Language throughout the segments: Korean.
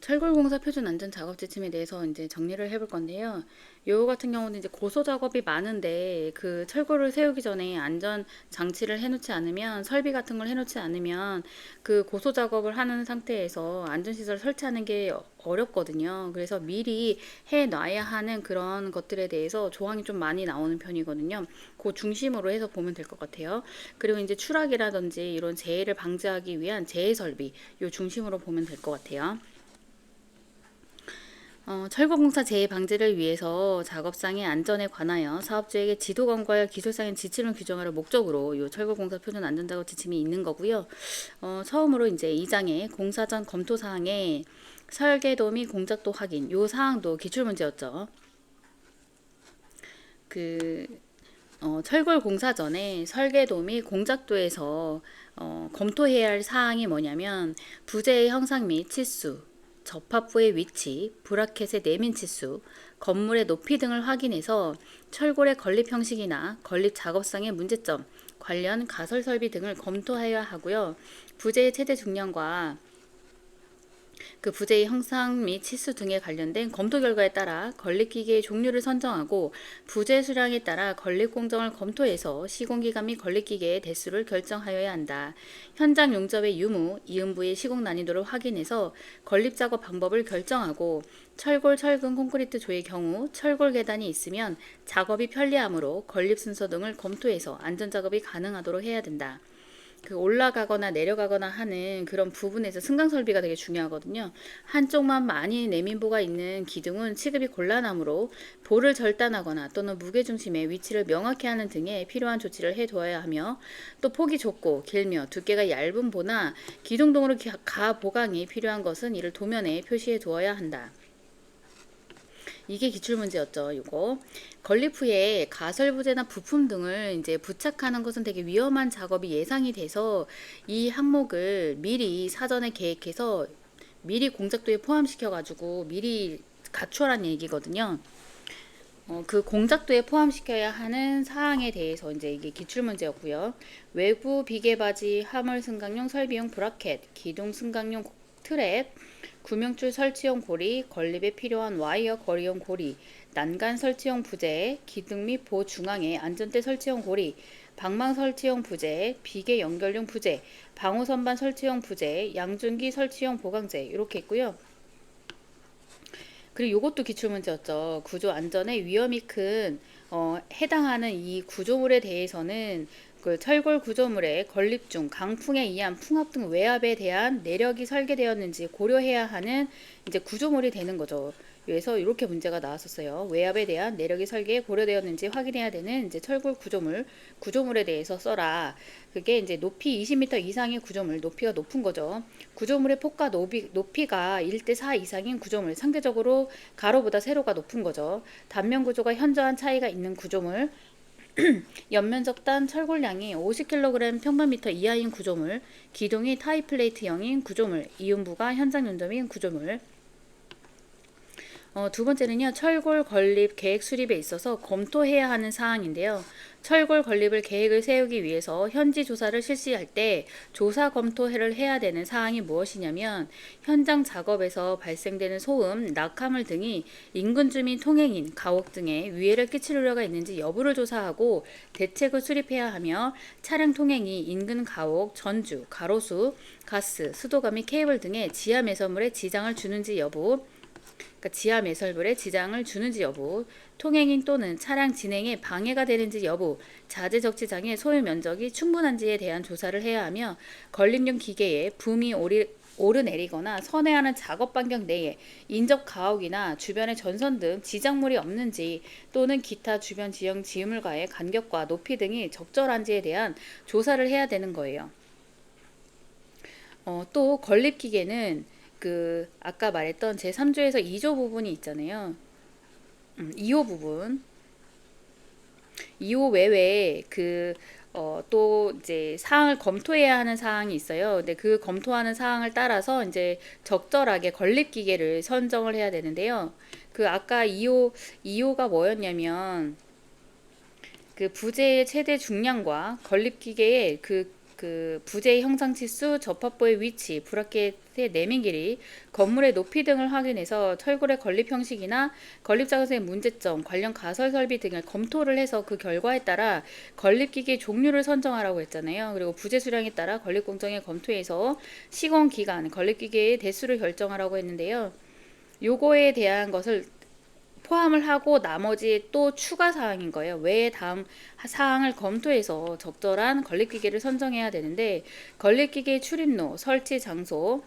철골공사 표준 안전 작업 지침에 대해서 이제 정리를 해볼 건데요. 요 같은 경우는 이제 고소 작업이 많은데 그 철골을 세우기 전에 안전 장치를 해놓지 않으면 설비 같은 걸 해놓지 않으면 그 고소 작업을 하는 상태에서 안전시설 설치하는 게 어렵거든요. 그래서 미리 해놔야 하는 그런 것들에 대해서 조항이 좀 많이 나오는 편이거든요. 그 중심으로 해서 보면 될 것 같아요. 그리고 이제 추락이라든지 이런 재해를 방지하기 위한 재해 설비 요 중심으로 보면 될 것 같아요. 철거공사 재해 방지를 위해서 작업상의 안전에 관하여 사업주에게 지도 권고하여 기술상의 지침을 규정하는 목적으로 이 철거공사 표준 안전작업 지침이 있는 거고요. 처음으로 이제 2장의 공사 전 검토 사항에 설계도 및 공작도 확인 요 사항도 기출문제였죠. 그 철골 공사 전에 설계도 및 공작도에서 검토해야 할 사항이 뭐냐면 부재의 형상 및 치수, 접합부의 위치, 브라켓의 내민 치수, 건물의 높이 등을 확인해서 철골의 건립 형식이나 건립 작업상의 문제점, 관련 가설 설비 등을 검토해야 하고요. 부재의 최대 중량과 그 부재의 형상 및 치수 등에 관련된 검토 결과에 따라 건립기계의 종류를 선정하고 부재 수량에 따라 건립 공정을 검토해서 시공기간 및 건립기계의 대수를 결정하여야 한다. 현장 용접의 유무, 이음부의 시공 난이도를 확인해서 건립 작업 방법을 결정하고 철골, 철근, 콘크리트 조의 경우 철골 계단이 있으면 작업이 편리하므로 건립 순서 등을 검토해서 안전작업이 가능하도록 해야 된다. 그 올라가거나 내려가거나 하는 그런 부분에서 승강 설비가 되게 중요하거든요. 한쪽만 많이 내민부가 있는 기둥은 취급이 곤란하므로 볼을 절단하거나 또는 무게중심의 위치를 명확히 하는 등의 필요한 조치를 해두어야 하며 또 폭이 좁고 길며 두께가 얇은 보나 기둥동으로 가 보강이 필요한 것은 이를 도면에 표시해 두어야 한다. 이게 기출문제였죠. 이거 건립 후에 가설 부재나 부품 등을 이제 부착하는 것은 되게 위험한 작업이 예상이 돼서 이 항목을 미리 사전에 계획해서 미리 공작도에 포함시켜 가지고 미리 갖추라는 얘기거든요. 그 공작도에 포함시켜야 하는 사항에 대해서 이제 이게 기출문제였고요. 외부 비계바지, 화물 승강용 설비용 브라켓, 기둥 승강용 트랩, 구명줄 설치용 고리, 건립에 필요한 와이어 거리용 고리, 난간 설치용 부재, 기둥 및 보 중앙에 안전대 설치용 고리, 방망 설치용 부재, 비계 연결용 부재, 방호 선반 설치용 부재, 양중기 설치용 보강재 이렇게 있고요. 그리고 이것도 기출문제였죠. 구조 안전에 위험이 큰 해당하는 이 구조물에 대해서는 그 철골 구조물의 건립 중 강풍에 의한 풍압 등 외압에 대한 내력이 설계되었는지 고려해야 하는 이제 구조물이 되는 거죠. 그래서 이렇게 문제가 나왔었어요. 외압에 대한 내력이 설계에 고려되었는지 확인해야 되는 이제 철골 구조물에 대해서 써라. 그게 이제 높이 20m 이상의 구조물, 높이가 높은 거죠. 구조물의 폭과 높이가 1대4 이상인 구조물, 상대적으로 가로보다 세로가 높은 거죠. 단면 구조가 현저한 차이가 있는 구조물, 연면적 철골량이 50kg 평방미터 이하인 구조물, 기둥이 타이플레이트형인 구조물, 이음부가 현장 용접인 구조물. 두 번째는요, 철골 건립 계획 수립에 있어서 검토해야 하는 사항인데요. 철골 건립을 계획을 세우기 위해서 현지 조사를 실시할 때 조사 검토를 해야 되는 사항이 무엇이냐면 현장 작업에서 발생되는 소음, 낙하물 등이 인근 주민 통행인, 가옥 등에 위해를 끼칠 우려가 있는지 여부를 조사하고 대책을 수립해야 하며 차량 통행이 인근 가옥, 전주, 가로수, 가스, 수도가 및 케이블 등의 지하 매설물에 지장을 주는지 여부, 그러니까 지하 매설물에 지장을 주는지 여부, 통행인 또는 차량 진행에 방해가 되는지 여부, 자재 적재장의 소유 면적이 충분한지에 대한 조사를 해야 하며 건립용 기계에 붐이 오르내리거나 선회하는 작업 반경 내에 인접 가옥이나 주변의 전선 등 지장물이 없는지 또는 기타 주변 지형 지음물과의 간격과 높이 등이 적절한지에 대한 조사를 해야 되는 거예요. 또 건립 기계는 그 아까 말했던 제3조에서 2조 부분이 있잖아요. 2호 부분. 2호 외에 또 이제 사항을 검토해야 하는 사항이 있어요. 근데 그 검토하는 사항을 따라서 이제 적절하게 건립 기계를 선정을 해야 되는데요. 그 아까 2호가 뭐였냐면 그 부재의 최대 중량과 건립 기계의 그 그 부재의 형상 치수, 접합부의 위치, 브라켓의 내민 길이, 건물의 높이 등을 확인해서 철골의 건립 형식이나 건립 작업의 문제점, 관련 가설 설비 등을 검토를 해서 그 결과에 따라 건립기계 종류를 선정하라고 했잖아요. 그리고 부재 수량에 따라 건립 공정에 검토해서 시공 기간, 건립기계의 대수를 결정하라고 했는데요. 요거에 대한 것을 포함을 하고 나머지 또 추가 사항인 거예요. 외에 다음 사항을 검토해서 적절한 건립기계를 선정해야 되는데, 건립기계의 출입로, 설치 장소,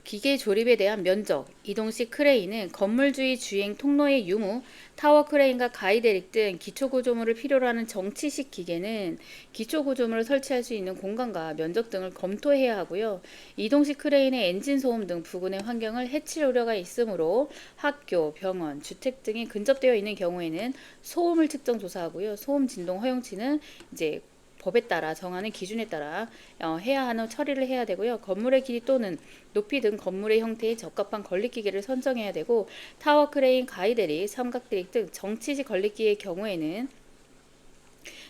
기계 조립에 대한 면적, 이동식 크레인은 건물 주위 주행 통로의 유무, 타워 크레인과 가이데릭 등 기초구조물을 필요로 하는 정치식 기계는 기초구조물을 설치할 수 있는 공간과 면적 등을 검토해야 하고요. 이동식 크레인의 엔진 소음 등 부근의 환경을 해칠 우려가 있으므로 학교, 병원, 주택 등이 근접되어 있는 경우에는 소음을 측정 조사하고요. 소음 진동 허용치는 이제 법에 따라 정하는 기준에 따라 해야 하는 처리를 해야 되고요. 건물의 길이 또는 높이 등 건물의 형태에 적합한 건립기계를 선정해야 되고, 타워 크레인, 가이데릭, 삼각대릭 등 정치식 건립기의 경우에는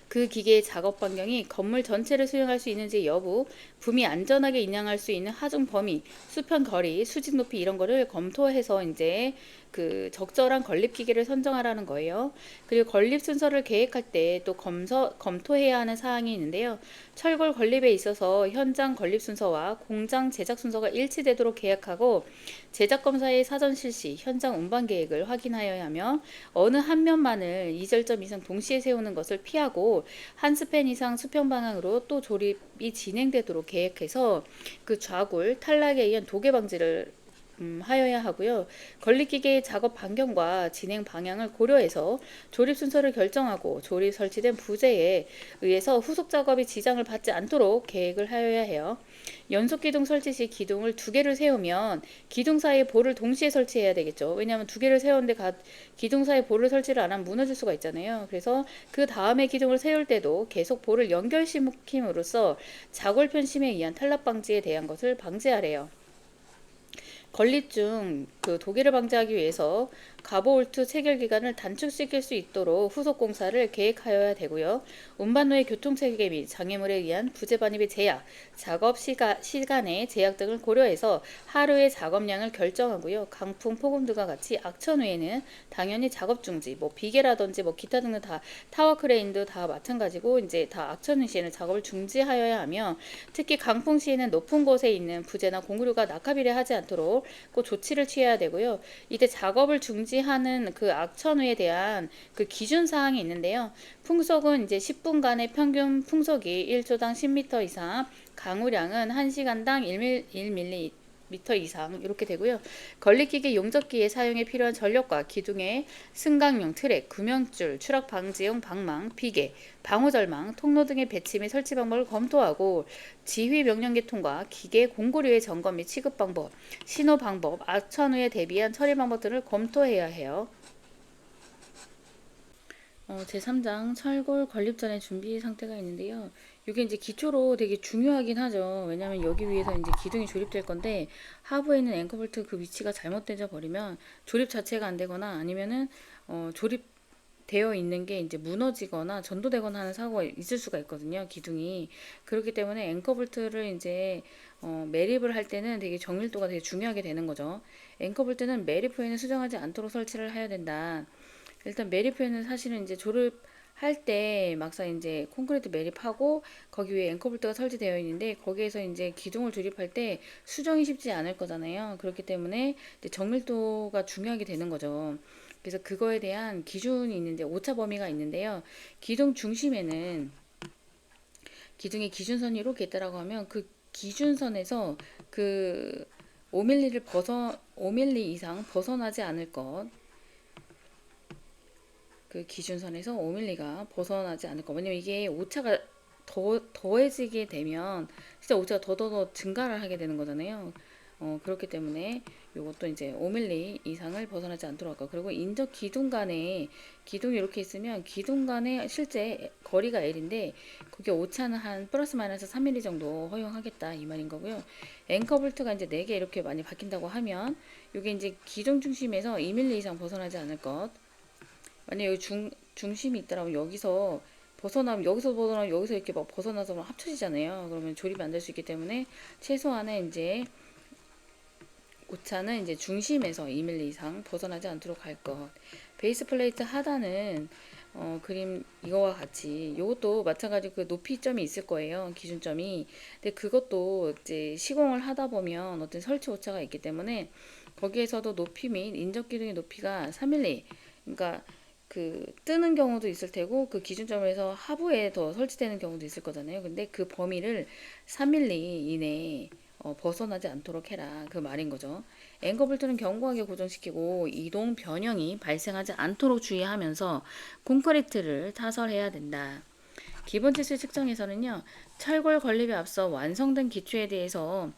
그 기계의 작업 반경이 건물 전체를 수용할 수 있는지 여부, 붐이 안전하게 인양할 수 있는 하중 범위, 수평 거리, 수직 높이 이런 거를 검토해서 이제 그 적절한 건립 기계를 선정하라는 거예요. 그리고 건립 순서를 계획할 때 또 검토해야 하는 사항이 있는데요. 철골 건립에 있어서 현장 건립 순서와 공장 제작 순서가 일치되도록 계획하고, 제작 검사의 사전 실시, 현장 운반 계획을 확인하여야 하며, 어느 한 면만을 2절점 이상 동시에 세우는 것을 피하고 한 스팬 이상 수평 방향으로 또 조립이 진행되도록 계획해서 그 좌굴, 탈락에 의한 도개 방지를 하여야 하고요. 건립기계의 작업 반경과 진행 방향을 고려해서 조립 순서를 결정하고, 조립 설치된 부재에 의해서 후속 작업이 지장을 받지 않도록 계획을 하여야 해요. 연속 기둥 설치 시 기둥을 두 개를 세우면 기둥 사이에 볼을 동시에 설치해야 되겠죠. 왜냐하면 두 개를 세웠는데 기둥 사이에 볼을 설치를 안 하면 무너질 수가 있잖아요. 그래서 그 다음에 기둥을 세울 때도 계속 볼을 연결시킴으로써 자골 편심에 의한 탈락 방지에 대한 것을 방지하래요. 건립 중 그 도기를 방지하기 위해서 가보올트 체결 기간을 단축시킬 수 있도록 후속 공사를 계획하여야 되고요. 운반 후의 교통 체계 및 장애물에 의한 부재 반입의 제약, 작업 시간의 제약 등을 고려해서 하루의 작업량을 결정하고요. 강풍, 폭우 등과 같이 악천 후에는 당연히 작업 중지, 뭐 비계라든지 뭐 기타 등등 다 타워 크레인도 다 마찬가지고 이제 다 악천 후 시에는 작업을 중지하여야 하며, 특히 강풍 시에는 높은 곳에 있는 부재나 공구류가 낙하비례하지 않도록 꼭 조치를 취해야 되고요. 이때 작업을 중지하는 그 악천후에 대한 그 기준 사항이 있는데요. 풍속은 이제 10분간의 평균 풍속이 1초당 10m 이상, 강우량은 1시간당 1mm 이상 이렇게 되고요. 건립기계 용접기의 사용에 필요한 전력과 기둥의 승강용 트랙, 구명줄, 추락 방지용 방망, 비계, 방호절망, 통로 등의 배치 및 설치 방법을 검토하고, 지휘 명령 계통과 기계 공구류의 점검 및 취급 방법, 신호 방법, 악천 후에 대비한 처리 방법 등을 검토해야 해요. 제3장 철골 건립 전의 준비 상태가 있는데요. 이게 이제 기초로 되게 중요하긴 하죠. 왜냐하면 여기 위에서 이제 기둥이 조립될 건데, 하부에 있는 앵커볼트 그 위치가 잘못되져 버리면 조립 자체가 안 되거나 아니면은 조립되어 있는 게 이제 무너지거나 전도되거나 하는 사고가 있을 수가 있거든요. 기둥이. 그렇기 때문에 앵커볼트를 이제 매립을 할 때는 되게 정밀도가 되게 중요하게 되는 거죠. 앵커볼트는 매립 후에는 수정하지 않도록 설치를 해야 된다. 일단 매립에는 사실은 이제 조립할 때 막상 이제 콘크리트 매립하고 거기 위에 앵커볼트가 설치되어 있는데, 거기에서 이제 기둥을 조립할 때 수정이 쉽지 않을 거잖아요. 그렇기 때문에 이제 정밀도가 중요하게 되는 거죠. 그래서 그거에 대한 기준이 있는데, 오차 범위가 있는데요. 기둥 중심에는 기둥의 기준선이 이렇게 있다라고 하면 그 기준선에서 그 5mm 이상 벗어나지 않을 것, 그 기준선에서 5mm가 벗어나지 않을 거. 왜냐면 이게 오차가 더해지게 되면 진짜 오차가 더 증가를 하게 되는 거잖아요. 그렇기 때문에 요것도 이제 5mm 이상을 벗어나지 않도록 할까. 그리고 인접 기둥 간에 기둥이 이렇게 있으면 기둥 간에 실제 거리가 L인데 그게 오차는 한 플러스 마이너스 3mm 정도 허용하겠다 이 말인 거고요. 앵커볼트가 이제 4개 이렇게 많이 바뀐다고 하면 요게 이제 기둥 중심에서 2mm 이상 벗어나지 않을 것. 만약 여기 중심이 있더라면 여기서 벗어나면 여기서 벗어나면 여기서 이렇게 막 벗어나서 막 합쳐지잖아요. 그러면 조립이 안 될 수 있기 때문에 최소한의 이제 오차는 이제 중심에서 2mm 이상 벗어나지 않도록 할 것. 베이스 플레이트 하단은 그림 이거와 같이 이것도 마찬가지로 그 높이점이 있을 거예요. 기준점이. 근데 그것도 이제 시공을 하다 보면 어떤 설치 오차가 있기 때문에 거기에서도 높이 및 인접 기둥의 높이가 3mm. 그러니까 그 뜨는 경우도 있을 테고 그 기준점에서 하부에 더 설치되는 경우도 있을 거잖아요. 근데 그 범위를 3mm 이내에 벗어나지 않도록 해라. 그 말인 거죠. 앵커 볼트는 견고하게 고정시키고 이동 변형이 발생하지 않도록 주의하면서 콘크리트를 타설해야 된다. 기본 치수 측정에서는요. 철골 건립에 앞서 완성된 기초에 대해서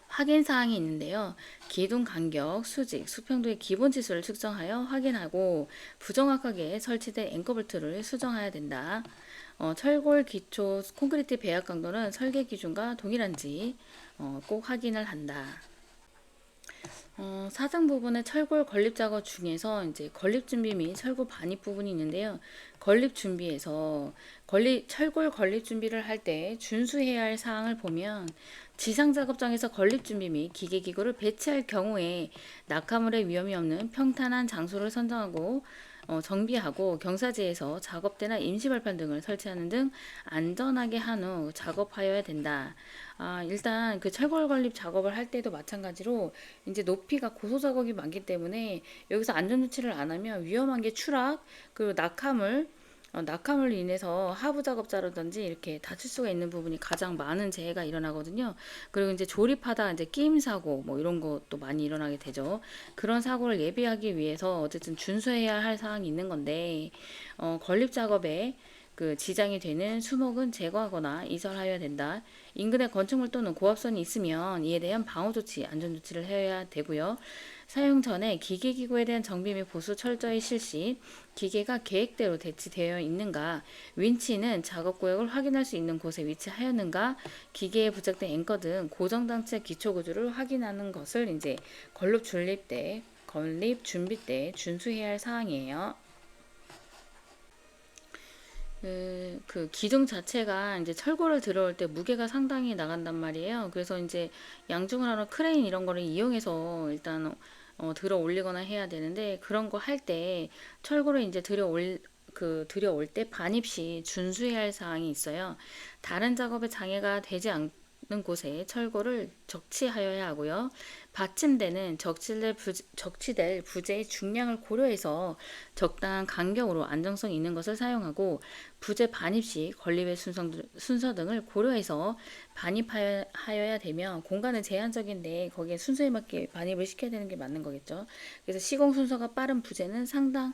확인 사항이 있는데요. 기둥 간격, 수직, 수평도의 기본 치수를 측정하여 확인하고 부정확하게 설치된 앵커볼트를 수정해야 된다. 철골 기초 콘크리트 배합 강도는 설계 기준과 동일한지 꼭 확인을 한다. 사장 부분의 철골 건립 작업 중에서 이제 건립 준비 및 철골 반입 부분이 있는데요. 건립 준비에서 철골 건립 준비를 할 때 준수해야 할 사항을 보면 지상 작업장에서 건립 준비 및 기계 기구를 배치할 경우에 낙하물의 위험이 없는 평탄한 장소를 선정하고 정비하고 경사지에서 작업대나 임시 발판 등을 설치하는 등 안전하게 한 후 작업하여야 된다. 일단 그 철골 건립 작업을 할 때도 마찬가지로 이제 높이가 고소 작업이 많기 때문에 여기서 안전 조치를 안 하면 위험한 게 추락 그리고 낙하물로 인해서 하부 작업자라든지 이렇게 다칠 수가 있는 부분이 가장 많은 재해가 일어나거든요. 그리고 이제 조립하다 이제 끼임 사고 뭐 이런 것도 많이 일어나게 되죠. 그런 사고를 예비하기 위해서 어쨌든 준수해야 할 사항이 있는 건데 건립 작업에 그 지장이 되는 수목은 제거하거나 이설하여야 된다. 인근에 건축물 또는 고압선이 있으면 이에 대한 방어 조치, 안전 조치를 해야 되고요. 사용 전에 기계 기구에 대한 정비 및 보수 철저히 실시, 기계가 계획대로 배치되어 있는가, 윈치는 작업 구역을 확인할 수 있는 곳에 위치하였는가, 기계에 부착된 앵커 등 고정 장치의 기초 구조를 확인하는 것을 이제 건립 준비 때 준수해야 할 사항이에요. 그 기둥 자체가 이제 철골을 들어올 때 무게가 상당히 나간단 말이에요. 그래서 이제 양중을 하러 크레인 이런 거를 이용해서 일단 들어 올리거나 해야 되는데 그런 거 할 때 철골을 이제 들여올 때 반입 시 준수해야 할 사항이 있어요. 다른 작업에 장애가 되지 않는 곳에 철골을 적치하여야 하고요. 받침대는 적치될 부재의 중량을 고려해서 적당한 간격으로 안정성 있는 것을 사용하고 부재 반입 시 건립의 순서 등을 고려해서 반입하여야 되며 공간은 제한적인데 거기에 순서에 맞게 반입을 시켜야 되는 게 맞는 거겠죠. 그래서 시공 순서가 빠른 부재는 상당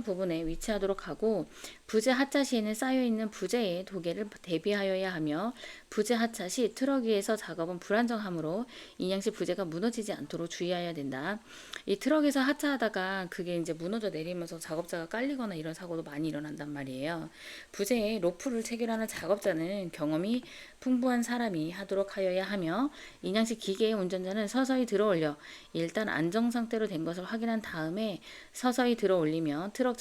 부분에 위치하도록 하고 부재 하차 시에는 쌓여있는 부재의 도계를 대비하여야 하며 부재 하차 시 트럭 위에서 작업은 불안정하므로 인양시 부재가 무너지지 않도록 주의해야 된다. 이 트럭에서 하차하다가 그게 이제 무너져 내리면서 작업자가 깔리거나 이런 사고도 많이 일어난단 말이에요. 부재에 로프를 체결하는 작업자는 경험이 풍부한 사람이 하도록 하여야 하며 인양식 기계의 운전자는 서서히 들어올려 일단 안정 상태로 된 것을 확인한 다음에 서서히 들어올리며 트럭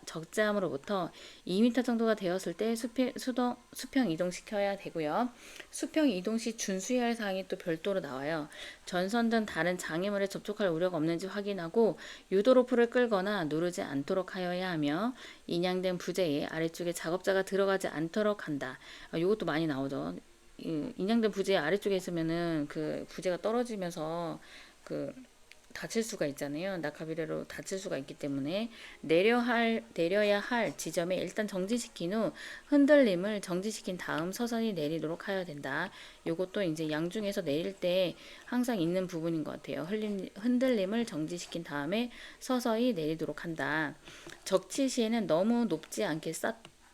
적재함으로부터 2m 정도가 되었을 때 수평 이동시켜야 되고요. 수평 이동 시 준수해야 할 사항이 또 별도로 나와요. 전선 등 다른 장애물에 접촉할 우려가 없는지 확인하고 유도 로프를 끌거나 누르지 않도록 하여야 하며 인양된 부재에 아래쪽에 작업자가 들어가지 않도록 한다. 이것도 많이 나오죠. 인양된 부재 아래쪽에 있으면은 그 부재가 떨어지면서 그 다칠 수가 있잖아요. 낙하비례로 다칠 수가 있기 때문에 내려야 할 지점에 일단 정지시킨 후 흔들림을 정지시킨 다음 서서히 내리도록 하여야 된다. 요것도 이제 양중에서 내릴 때 항상 있는 부분인 것 같아요. 흔들림을 정지시킨 다음에 서서히 내리도록 한다. 적치 시에는 너무 높지 않게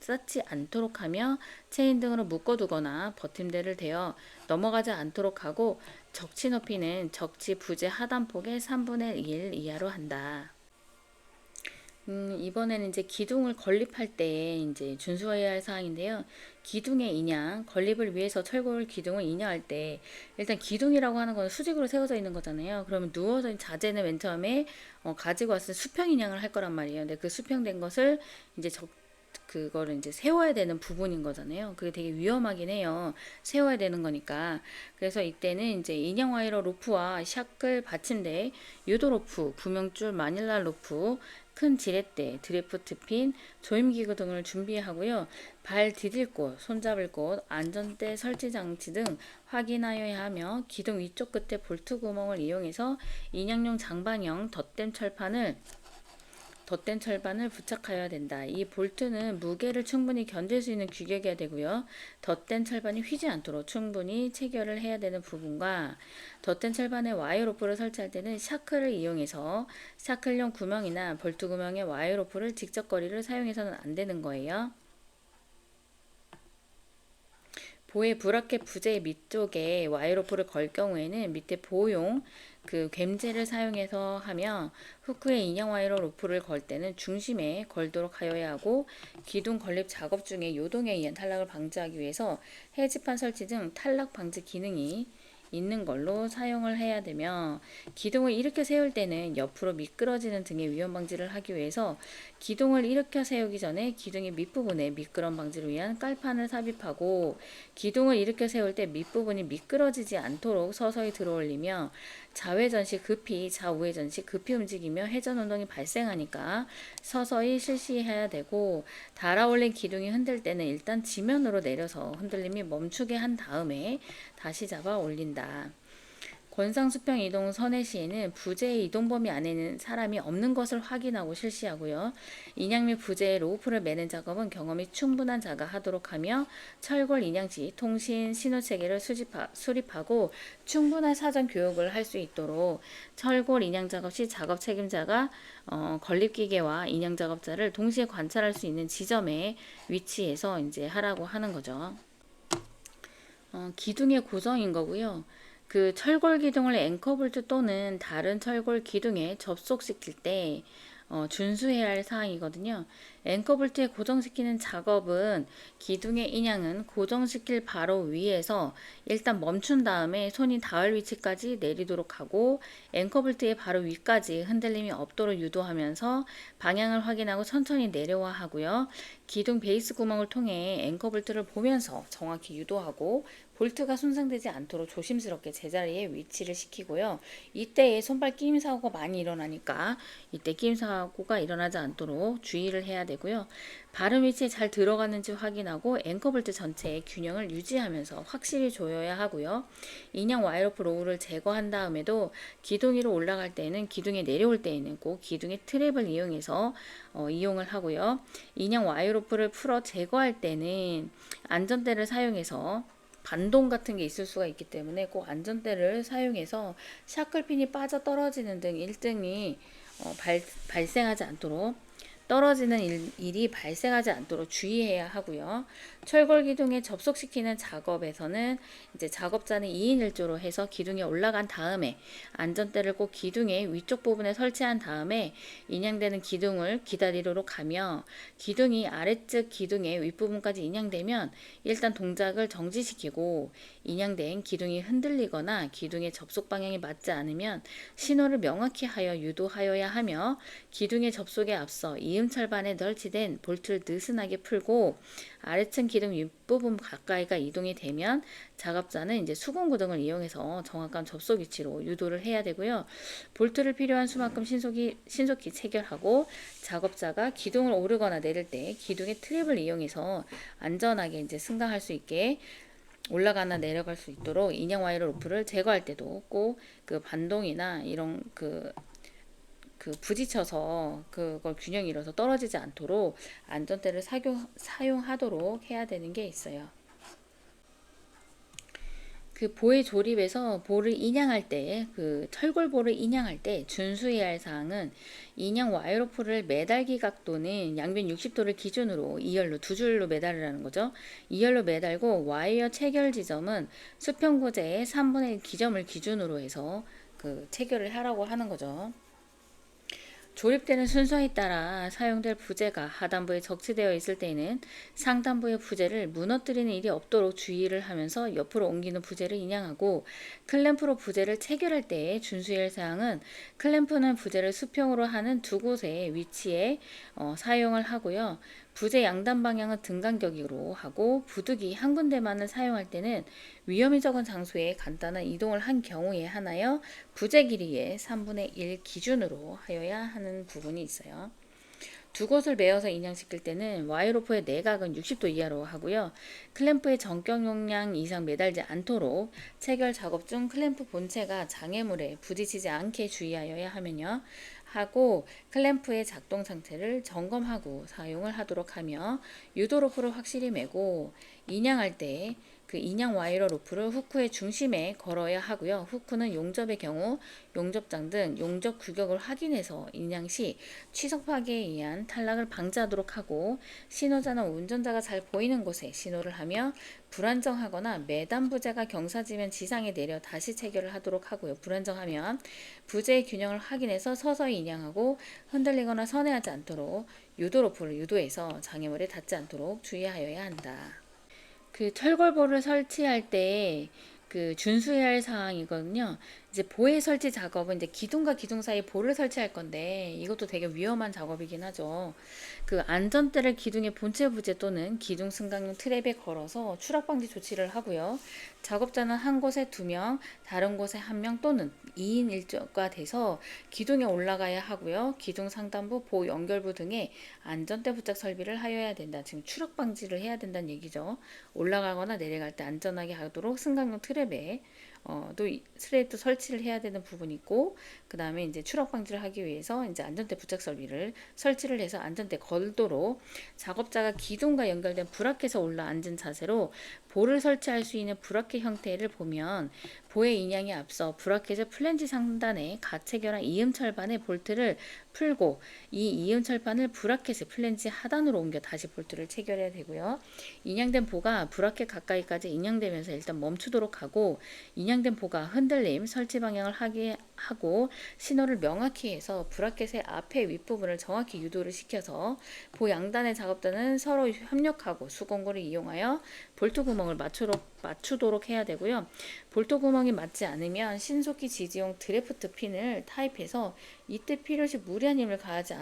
쌓지 않도록 하며 체인 등으로 묶어두거나 버팀대를 대어 넘어가지 않도록 하고 적치 높이는 적치 부재 하단폭의 3분의 1 이하로 한다. 이번에는 이제 기둥을 건립할 때 이제 준수해야 할 사항인데요. 기둥의 인양, 건립을 위해서 철골 기둥을 인양할 때 일단 기둥이라고 하는 건 수직으로 세워져 있는 거잖아요. 그러면 누워져 있는 자재는 맨 처음에 가지고 왔을 수평 인양을 할 거란 말이에요. 근데 그 수평된 것을 이제 그거를 이제 세워야 되는 부분인 거잖아요. 그게 되게 위험하긴 해요. 세워야 되는 거니까. 그래서 이때는 이제 인형 와이어 로프와 샤클 받침대, 유도 로프, 구명줄, 마닐라 로프, 큰 지렛대, 드리프트 핀, 조임기구 등을 준비하고요. 발 디딜 곳, 손잡을 곳, 안전대 설치 장치 등 확인하여야 하며 기둥 위쪽 끝에 볼트 구멍을 이용해서 인형용 장반형 덧댄 철반을 부착하여야 된다. 이 볼트는 무게를 충분히 견딜 수 있는 규격이어야 되고요. 덧댄 철반이 휘지 않도록 충분히 체결을 해야 되는 부분과 덧댄 철반에 와이어 로프를 설치할 때는 샤클을 이용해서 샤클용 구멍이나 볼트 구멍에 와이어 로프를 직접거리를 사용해서는 안 되는 거예요. 보의 브라켓 부재 밑쪽에 와이로프를 걸 경우에는 밑에 보호용 그 괸제를 사용해서 하며 후크에 인형 와이어 로프를 걸 때는 중심에 걸도록 하여야 하고 기둥 건립 작업 중에 요동에 의한 탈락을 방지하기 위해서 해지판 설치 등 탈락 방지 기능이 있는 걸로 사용을 해야 되며 기둥을 일으켜 세울 때는 옆으로 미끄러지는 등의 위험 방지를 하기 위해서 기둥을 일으켜 세우기 전에 기둥의 밑부분에 미끄럼 방지를 위한 깔판을 삽입하고 기둥을 일으켜 세울 때 밑부분이 미끄러지지 않도록 서서히 들어올리며 좌회전 시 급히 좌우회전 시 급히 움직이며 회전 운동이 발생하니까 서서히 실시해야 되고 달아올린 기둥이 흔들 때는 일단 지면으로 내려서 흔들림이 멈추게 한 다음에 다시 잡아 올린다. 권상수평 이동 선회 시에는 부재의 이동 범위 안에는 사람이 없는 것을 확인하고 실시하고요. 인양 및 부재의 로프를 매는 작업은 경험이 충분한 자가 하도록 하며 철골 인양 시 통신 신호체계를 수립하고 충분한 사전 교육을 할 수 있도록 철골 인양 작업 시 작업 책임자가 건립기계와 인양 작업자를 동시에 관찰할 수 있는 지점에 위치해서 이제 하라고 하는 거죠. 기둥의 고정인 거고요. 그 철골 기둥을 앵커볼트 또는 다른 철골 기둥에 접속시킬 때 준수해야 할 사항이거든요. 앵커볼트에 고정시키는 작업은 기둥의 인양은 고정시킬 바로 위에서 일단 멈춘 다음에 손이 닿을 위치까지 내리도록 하고 앵커볼트의 바로 위까지 흔들림이 없도록 유도하면서 방향을 확인하고 천천히 내려와 하고요. 기둥 베이스 구멍을 통해 앵커볼트를 보면서 정확히 유도하고 볼트가 손상되지 않도록 조심스럽게 제자리에 위치를 시키고요. 이때에 손발 끼임 사고가 많이 일어나니까 이때 끼임 사고가 일어나지 않도록 주의를 해야 되고요. 바른 위치에 잘 들어가는지 확인하고 앵커볼트 전체의 균형을 유지하면서 확실히 조여야 하고요. 인형 와이어로프 로우를 제거한 다음에도 기둥 위로 올라갈 때에는 기둥에 내려올 때에는 꼭 기둥의 트랩을 이용해서 이용을 하고요. 인형 와이어로프를 풀어 제거할 때는 안전대를 사용해서 반동 같은 게 있을 수가 있기 때문에 꼭 안전대를 사용해서 샤클핀이 빠져 떨어지는 등 일등이 발생하지 않도록 떨어지는 일이 발생하지 않도록 주의해야 하고요. 철골 기둥에 접속시키는 작업에서는 이제 작업자는 2인 1조로 해서 기둥에 올라간 다음에 안전대를 꼭 기둥의 위쪽 부분에 설치한 다음에 인양되는 기둥을 기다리러 가며 기둥이 아래쪽 기둥의 윗부분까지 인양되면 일단 동작을 정지시키고 인양된 기둥이 흔들리거나 기둥의 접속 방향이 맞지 않으면 신호를 명확히 하여 유도하여야 하며 기둥의 접속에 앞서 이음철반에 설치된 볼트를 느슨하게 풀고 아래층 기둥 윗부분 가까이가 이동이 되면 작업자는 이제 수공구등을 이용해서 정확한 접속 위치로 유도를 해야 되고요. 볼트를 필요한 수만큼 신속히 체결하고 작업자가 기둥을 오르거나 내릴 때 기둥의 트랩을 이용해서 안전하게 이제 승강할 수 있게 올라가나 내려갈 수 있도록 인형 와이어 로프를 제거할 때도 꼭 그 반동이나 이런 그 부딪혀서 그걸 균형 잃어서 떨어지지 않도록 안전대를 사용하도록 해야 되는 게 있어요. 그 보의 조립에서 볼을 인양할 때, 그 철골볼을 인양할 때 준수해야 할 사항은 인양 와이어로프를 매달기 각도는 양변 60도를 기준으로 2열로 두 줄로 매달으라는 거죠. 2열로 매달고 와이어 체결 지점은 수평고제의 3분의 1 기점을 기준으로 해서 그 체결을 하라고 하는 거죠. 조립되는 순서에 따라 사용될 부재가 하단부에 적치되어 있을 때에는 상단부의 부재를 무너뜨리는 일이 없도록 주의를 하면서 옆으로 옮기는 부재를 인양하고 클램프로 부재를 체결할 때의 준수해야 할 사항은 클램프는 부재를 수평으로 하는 두 곳의 위치에 사용을 하고요. 부재 양단 방향은 등간격으로 하고 부득이 한 군데만을 사용할 때는 위험이 적은 장소에 간단한 이동을 한 경우에 하나여 부재 길이의 3분의 1 기준으로 하여야 하는 부분이 있어요. 두 곳을 메어서 인양시킬 때는 와이로프의 내각은 60도 이하로 하고요. 클램프의 전격 용량 이상 매달지 않도록 체결 작업 중 클램프 본체가 장애물에 부딪히지 않게 주의하여야 하면요. 하고 클램프의 작동 상태를 점검하고 사용을 하도록 하며 유도 로프를 확실히 매고 인양할 때 그 인양 와이어 로프를 후크의 중심에 걸어야 하고요. 후크는 용접의 경우 용접장 등 용접 규격을 확인해서 인양 시 취석 파괴에 의한 탈락을 방지하도록 하고 신호자나 운전자가 잘 보이는 곳에 신호를 하며 불안정하거나 매단 부재가 경사지면 지상에 내려 다시 체결을 하도록 하고요. 불안정하면 부재의 균형을 확인해서 서서히 인양하고 흔들리거나 선회하지 않도록 유도 로프를 유도해서 장애물에 닿지 않도록 주의하여야 한다. 그 철골볼을 설치할 때 그 준수해야 할 사항이거든요. 이제 보해 설치 작업은 이제 기둥과 기둥 사이에 볼을 설치할 건데 이것도 되게 위험한 작업이긴 하죠. 그 안전대를 기둥의 본체 부재 또는 기둥 승강용 트랩에 걸어서 추락 방지 조치를 하고요. 작업자는 한 곳에 2명, 다른 곳에 1명 또는 2인 1조가 돼서 기둥에 올라가야 하고요. 기둥 상단부, 보호 연결부 등에 안전대 부착 설비를 하여야 된다. 지금 추락 방지를 해야 된다는 얘기죠. 올라가거나 내려갈 때 안전하게 하도록 승강용 트랩에 또 트랩도 설치를 해야 되는 부분이 있고, 그 다음에 이제 추락 방지를 하기 위해서 이제 안전대 부착 설비를 설치를 해서 안전대 걸도록 작업자가 기둥과 연결된 브라켓에 올라 앉은 자세로 볼을 설치할 수 있는 브라켓 형태를 보면 보의 인양에 앞서 브라켓의 플랜지 상단에 가체결한 이음철판의 볼트를 풀고 이 이음철판을 브라켓의 플랜지 하단으로 옮겨 다시 볼트를 체결해야 되고요. 인양된 보가 브라켓 가까이까지 인양되면서 일단 멈추도록 하고 인양된 보가 흔들림, 설치 방향을 하게 하고 신호를 명확히 해서 브라켓의 앞에 윗부분을 정확히 유도를 시켜서 보 양단의 작업자는 서로 협력하고 수공구를 이용하여 볼트 구멍을 맞추도록 해야 되고요. 볼트 구멍이 맞지 않으면 신속히 지지용 드래프트 핀을 타입해서 이때 필요시 무리한 힘을 가하지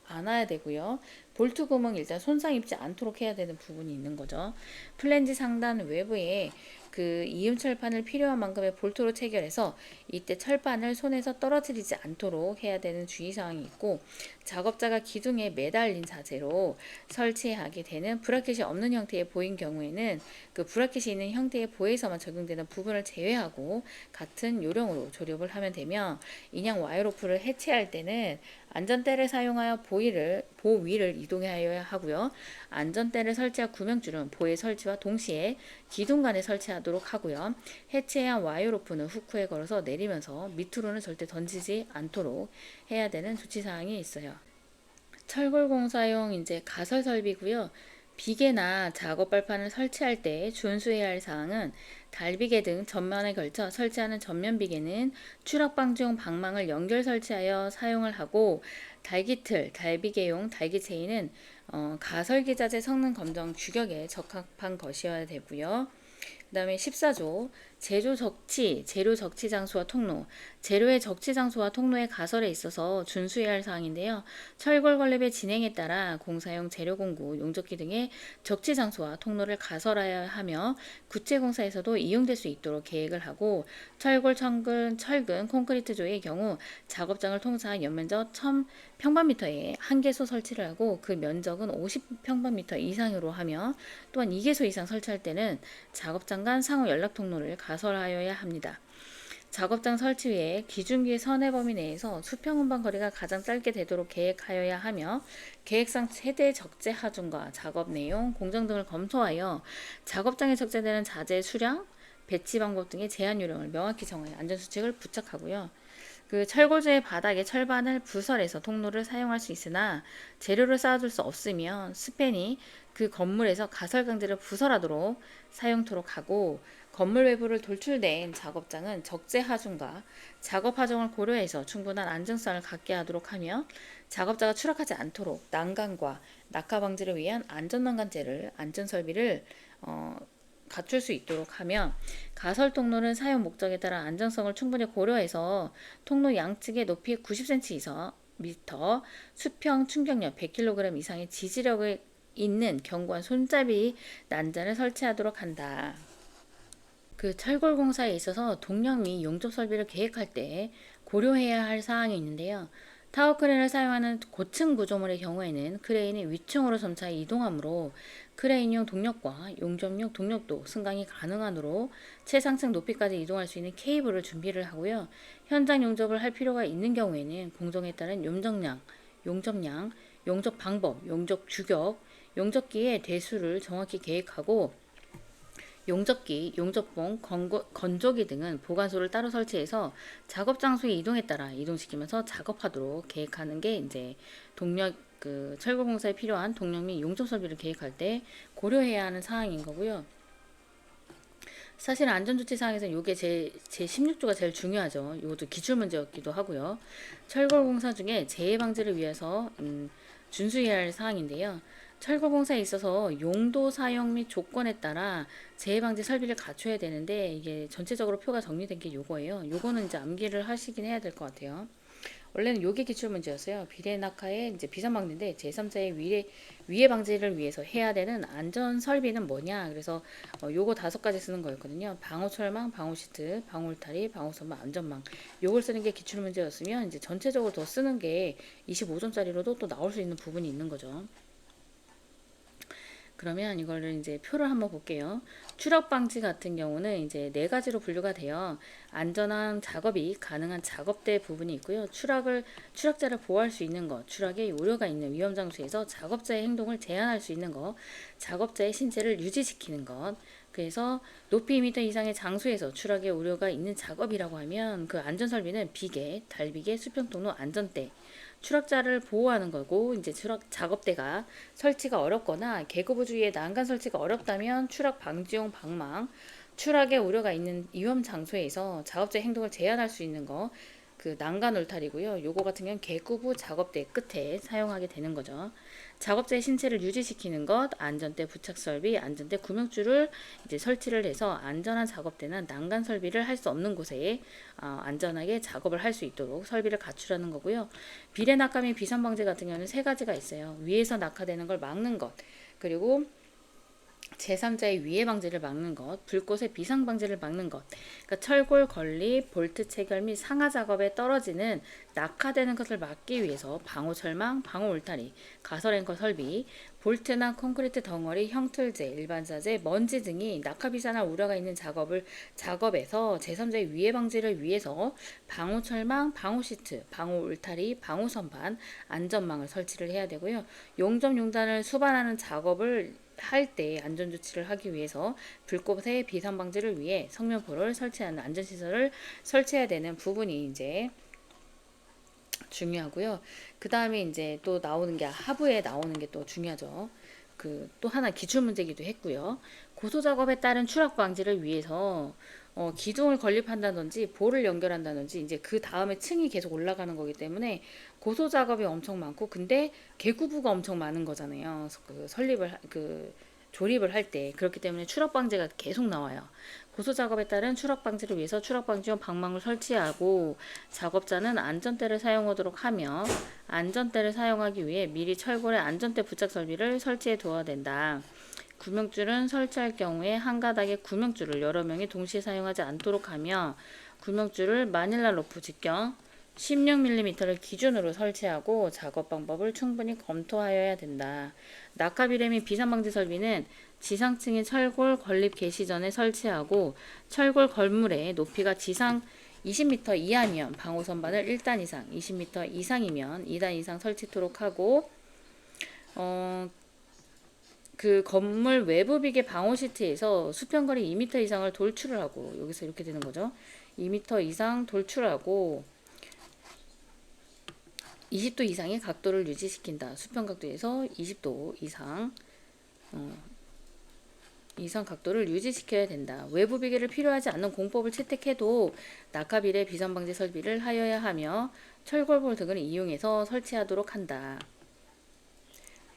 않아야 되고요. 볼트 구멍이 일단 손상 입지 않도록 해야 되는 부분이 있는 거죠. 플랜지 상단 외부에 그 이음철판을 필요한 만큼의 볼트로 체결해서 이때 철판을 손에서 떨어뜨리지 않도록 해야 되는 주의사항이 있고, 작업자가 기둥에 매달린 자세로 설치하게 되는 브라켓이 없는 형태의 보인 경우에는 그 브라켓이 있는 형태의 보에서만 적용되는 부분을 제외하고 같은 요령으로 조립을 하면 되며, 인양 와이어로프를 해체할 때는 안전대를 사용하여 보 위를 이동하여야 하고요. 안전대를 설치한 구명줄은 보의 설치와 동시에 기둥간에 설치하도록 하고요. 해체한 와이어로프는 후크에 걸어서 내리면서 밑으로는 절대 던지지 않도록 해야 되는 조치사항이 있어요. 철골 공사용 이제 가설 설비고요. 비계나 작업 발판을 설치할 때 준수해야 할 사항은 달비계 등 전면에 걸쳐 설치하는 전면 비계는 추락 방지용 방망을 연결 설치하여 사용을 하고, 달기틀, 달비계용 달기체인은 가설기자재 성능 검정 규격에 적합한 것이어야 되고요. 그 다음에 14조 재료 적치 장소와 통로. 재료의 적치 장소와 통로의 가설에 있어서 준수해야 할 사항인데요. 철골 건립의 진행에 따라 공사용 재료 공구, 용접기 등의 적치 장소와 통로를 가설하여야 하며 구체공사에서도 이용될 수 있도록 계획을 하고, 철골, 철근, 콘크리트조의 경우 작업장을 통사한 연면적 1000평방미터에 한 개소 설치를 하고 그 면적은 50평방미터 이상으로 하며, 또한 2개소 이상 설치할 때는 작업장 간 상호 연락 통로를 가설하여야 합니다. 작업장 설치 후에 기준기의 선의 범위 내에서 수평 운반 거리가 가장 짧게 되도록 계획하여야 하며, 계획상 최대 적재 하중과 작업 내용, 공정 등을 검토하여 작업장에 적재되는 자재 수량, 배치 방법 등의 제한 요령을 명확히 정하여 안전수칙을 부착하고요. 그 철골조의 바닥에 철반을 부설해서 통로를 사용할 수 있으나 재료를 쌓아둘 수 없으면 스팬이 그 건물에서 가설 강제를 부설하도록 사용토록 하고, 건물 외부를 돌출된 작업장은 적재 하중과 작업 하중을 고려해서 충분한 안정성을 갖게 하도록 하며, 작업자가 추락하지 않도록 난간과 낙하 방지를 위한 안전난간재를 안전설비를 갖출 수 있도록 하며, 가설 통로는 사용 목적에 따라 안정성을 충분히 고려해서 통로 양측의 높이 90cm 이상 미터, 수평 충격력 100kg 이상의 지지력을 있는 견고한 손잡이 난자를 설치하도록 한다. 그 철골공사에 있어서 동력 및 용접 설비를 계획할 때 고려해야 할 사항이 있는데요. 타워 크레인을 사용하는 고층 구조물의 경우에는 크레인이 위층으로 점차 이동하므로 크레인용 동력과 용접용 동력도 승강이 가능하므로 최상층 높이까지 이동할 수 있는 케이블을 준비를 하고요. 현장 용접을 할 필요가 있는 경우에는 공정에 따른 용접량, 용접 방법, 용접 규격, 용접기의 대수를 정확히 계획하고 용접기, 용접봉, 건조기 등은 보관소를 따로 설치해서 작업 장소의 이동에 따라 이동시키면서 작업하도록 계획하는 게 이제 철거공사에 필요한 동력 및 용접 설비를 계획할 때 고려해야 하는 사항인 거고요. 사실 안전조치 사항에서는 이게 제 16조가 제일 중요하죠. 이것도 기출문제였기도 하고요. 철거공사 중에 재해 방지를 위해서 준수해야 할 사항인데요. 철거공사에 있어서 용도 사용 및 조건에 따라 재해방지 설비를 갖춰야 되는데 이게 전체적으로 표가 정리된 게 요거예요. 요거는 이제 암기를 하시긴 해야 될 것 같아요. 원래는 요게 기출문제였어요. 비례 낙하의 이제 비상방지인데 제3자의 위해 방지를 위해서 해야 되는 안전 설비는 뭐냐. 그래서 요거 5가지 쓰는 거였거든요. 방호 철망, 방호 시트, 방호 울타리, 방호 선반, 안전망. 요걸 쓰는 게 기출문제였으면 이제 전체적으로 더 쓰는 게 25점짜리로도 또 나올 수 있는 부분이 있는 거죠. 그러면 이거를 이제 표를 한번 볼게요. 추락 방지 같은 경우는 이제 4가지로 분류가 돼요. 안전한 작업이 가능한 작업대 부분이 있고요. 추락자를 보호할 수 있는 것, 추락에 우려가 있는 위험 장소에서 작업자의 행동을 제한할 수 있는 것, 작업자의 신체를 유지시키는 것. 그래서 높이 2m 이상의 장소에서 추락의 우려가 있는 작업이라고 하면 그 안전 설비는 비계, 달비계, 수평통로, 안전대. 추락자를 보호하는 거고 이제 추락 작업대가 설치가 어렵거나 계곡부 주위에 난간 설치가 어렵다면 추락 방지용 방망, 추락의 우려가 있는 위험 장소에서 작업자의 행동을 제한할 수 있는 거, 그 난간 울타리고요. 요거 같은 경우는 계구부 작업대 끝에 사용하게 되는 거죠. 작업자의 신체를 유지시키는 것, 안전대 부착 설비, 안전대 구명줄을 이제 설치를 해서 안전한 작업대나 난간 설비를 할 수 없는 곳에 안전하게 작업을 할 수 있도록 설비를 갖추라는 거고요. 비례 낙하 및 비산 방지 같은 경우는 3가지가 있어요. 위에서 낙하되는 걸 막는 것, 그리고 제3자의 위해 방지를 막는 것, 불꽃의 비상 방지를 막는 것, 그러니까 철골 건립, 볼트 체결 및 상하 작업에 떨어지는 낙하되는 것을 막기 위해서 방호 철망, 방호 울타리, 가설 앵커 설비, 볼트나 콘크리트 덩어리, 형틀재, 일반자재, 먼지 등이 낙하 비산할 우려가 있는 작업에서 제3자의 위해 방지를 위해서 방호 철망, 방호 시트, 방호 울타리, 방호 선반, 안전망을 설치를 해야 되고요. 용접 용단을 수반하는 작업을 할 때 안전조치를 하기 위해서 불꽃의 비산 방지를 위해 성면포를 설치하는 안전시설을 설치해야 되는 부분이 이제 중요하고요. 그 다음에 이제 또 나오는 게 하부에 나오는 게 또 중요하죠. 그 또 하나 기출문제기도 했고요. 고소작업에 따른 추락 방지를 위해서 기둥을 건립한다든지 볼을 연결한다든지 이제 그 다음에 층이 계속 올라가는 거기 때문에 고소 작업이 엄청 많고 근데 개구부가 엄청 많은 거잖아요. 그 조립을 할 때 그렇기 때문에 추락 방지가 계속 나와요. 고소 작업에 따른 추락 방지를 위해서 추락 방지용 방망을 설치하고 작업자는 안전대를 사용하도록 하며 안전대를 사용하기 위해 미리 철골에 안전대 부착 설비를 설치해 두어야 된다. 구명줄은 설치할 경우에 한 가닥의 구명줄을 여러 명이 동시에 사용하지 않도록 하며 구명줄을 마닐라 로프 직경 16mm를 기준으로 설치하고 작업 방법을 충분히 검토하여야 된다. 낙하 비례 및 비산 방지 설비는 지상층의 철골 건립 개시 전에 설치하고 철골 건물의 높이가 지상 20m 이하면 방호 선반을 1단 이상, 20m 이상이면 2단 이상 설치토록 하고 그 건물 외부 비계 방호 시트에서 수평거리 2m 이상을 돌출을 하고 여기서 이렇게 되는 거죠. 2m 이상 돌출하고 20도 이상의 각도를 유지시킨다. 수평각도에서 20도 이상 각도를 유지시켜야 된다. 외부 비계를 필요하지 않는 공법을 채택해도 낙하 비례 비산 방지 설비를 하여야 하며 철골볼 등을 이용해서 설치하도록 한다.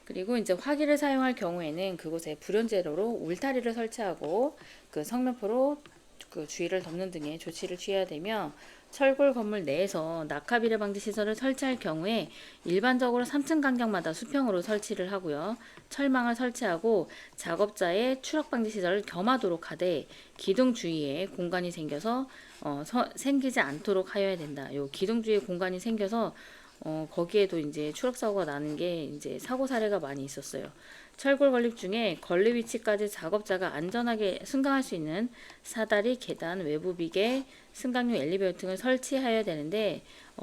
그리고 이제 화기를 사용할 경우에는 그곳에 불연제로로 울타리를 설치하고 그 성면포로 그 주위를 덮는 등의 조치를 취해야 되며 철골 건물 내에서 낙하 비례 방지 시설을 설치할 경우에 일반적으로 3층 간격마다 수평으로 설치를 하고요. 철망을 설치하고 작업자의 추락 방지 시설을 겸하도록 하되 기둥 주위에 공간이 생겨서 생기지 않도록 하여야 된다. 요 기둥 주위에 공간이 생겨서 거기에도 이제 추락 사고가 나는 게 이제 사고 사례가 많이 있었어요. 철골 건립 중에 건립 위치까지 작업자가 안전하게 승강할 수 있는 사다리, 계단, 외부 비계, 승강용 엘리베이터 등을 설치해야 되는데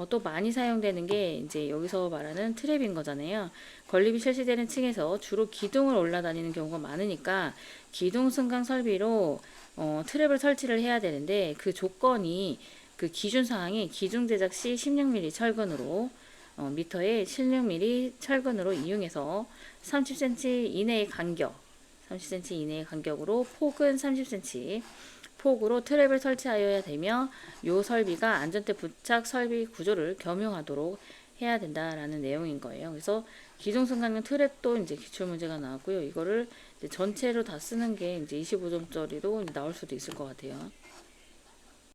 또 많이 사용되는 게 이제 여기서 말하는 트랩인 거잖아요. 건립이 실시되는 층에서 주로 기둥을 올라다니는 경우가 많으니까 기둥 승강 설비로 트랩을 설치를 해야 되는데 그 조건이 그 기준 사항이 기둥 제작 시 16mm 철근으로 미터에 16mm 철근으로 이용해서 30cm 이내의 간격, 30cm 이내의 간격으로 폭은 30cm 폭으로 트랩을 설치하여야 되며 요 설비가 안전대 부착 설비 구조를 겸용하도록 해야 된다라는 내용인 거예요. 그래서 기둥 승강용 트랩도 이제 기출 문제가 나왔고요. 이거를 이제 전체로 다 쓰는 게 이제 25점짜리로 나올 수도 있을 것 같아요.